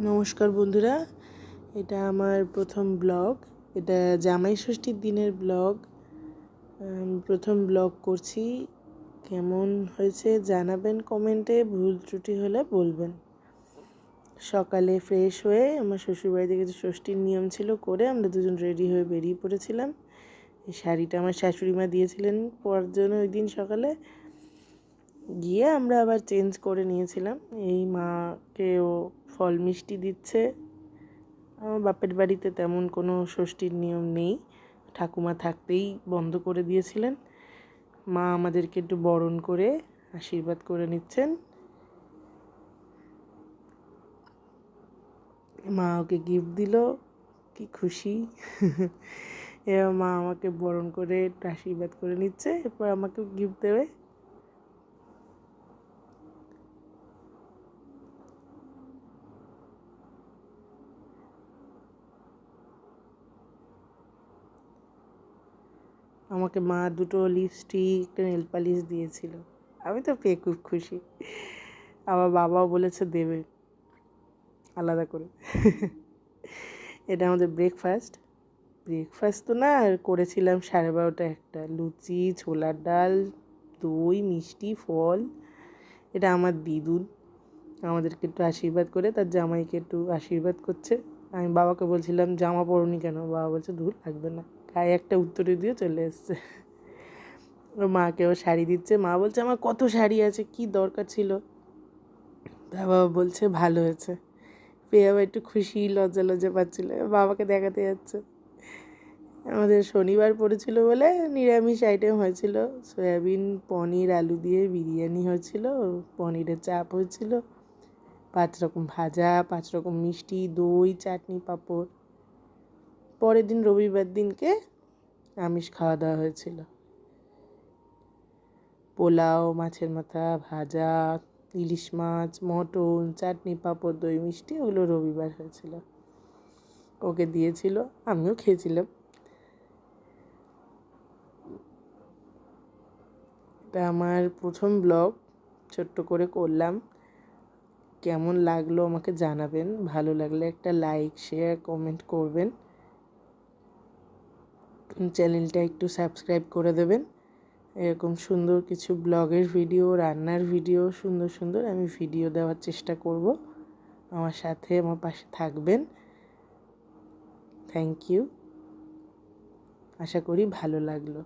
নমস্কার বন্ধুরা, এটা আমার প্রথম ব্লগ। এটা জামাই ষষ্ঠীর দিনের ব্লগ। প্রথম ব্লগ করছি। কেমন হয়েছে জানাবেন কমেন্টে, ভুল ত্রুটি হলে বলবেন। সকালে ফ্রেশ হয়ে আমার শ্বশুরবাড়ি থেকে যে ষষ্ঠীর নিয়ম ছিল করে আমরা দুজন রেডি হয়ে বেরিয়ে পড়েছিলাম। এই শাড়িটা আমার শাশুড়ি মা দিয়েছিলেন পরার জন্য ওই দিন সকালে। গিয়ে আমরা আবার চেঞ্জ করে নিয়েছিলাম। এই মাকেও ফল মিষ্টি দিচ্ছে। আমার বাপের বাড়িতে তেমন কোনো ষষ্ঠীর নিয়ম নেই, ঠাকুমা থাকতেই বন্ধ করে দিয়েছিলেন। মা আমাদেরকে একটু বরণ করে আশীর্বাদ করে নিচ্ছেন। মা ওকে গিফট দিল, কি খুশি। এবার মা আমাকে বরণ করে একটু আশীর্বাদ করে নিচ্ছে, এরপর আমাকে গিফট দেবে। আমাকে মা দুটো লিপস্টিক, একটা নেল পালিশ দিয়েছিল। আমি তো পেয়ে খুব খুশি। আমার বাবাও বলেছে দেবে আলাদা করে। এটা আমাদের ব্রেকফাস্ট তো না, করেছিলাম 12:30 একটা লুচি, ছোলার ডাল, দই, মিষ্টি, ফল। এটা আমার দিদুন আমাদেরকে একটু আশীর্বাদ করে তার জামাইকে একটু আশীর্বাদ করছে। আমি বাবাকে বলছিলাম জামা পরনি কেন, বাবা বলছে ধুর লাগবে না, গায়ে একটা উত্তরে দিয়ে চলে এসছে। ওর মাকেও শাড়ি দিচ্ছে। মা বলছে আমার কত শাড়ি আছে, কি দরকার ছিল। বাবা বলছে ভালো হয়েছে। পেয়ে আবার একটু খুশি, লজ্জা লজ্জা পাচ্ছিল, বাবাকে দেখাতে যাচ্ছে। আমাদের শনিবার পড়েছিল বলে নিরামিষ আইটেম হয়েছিল। সয়াবিন, পনির, আলু দিয়ে বিরিয়ানি হয়েছিল, পনিরের চাপ হয়েছিল, 5 রকম ভাজা, 5 রকম মিষ্টি, দই, চাটনি, পাঁপড়। পরের দিন রবিবার দিনকে আমিষ খাওয়া দাওয়া হয়েছিল। পোলাও, মাছের মাথা, ভাজা, ইলিশ মাছ, মটন, চাটনি, পাঁপড়, দই, মিষ্টি, ওগুলো রবিবার হয়েছিল। ওকে দিয়েছিল, আমিও খেয়েছিলাম। এটা আমার প্রথম ব্লগ, ছোট্ট করে করলাম। কেমন লাগলো আমাকে জানাবেন। ভালো লাগলে একটা লাইক, শেয়ার, কমেন্ট করবেন। চ্যানেলটা একটু সাবস্ক্রাইব করে দেবেন। এরকম সুন্দর কিছু ব্লগের ভিডিও, রান্নার ভিডিও, সুন্দর সুন্দর আমি ভিডিও দেওয়ার চেষ্টা করব। আমার সাথে, আমার পাশে থাকবেন। Thank you. আশা করি ভালো লাগলো।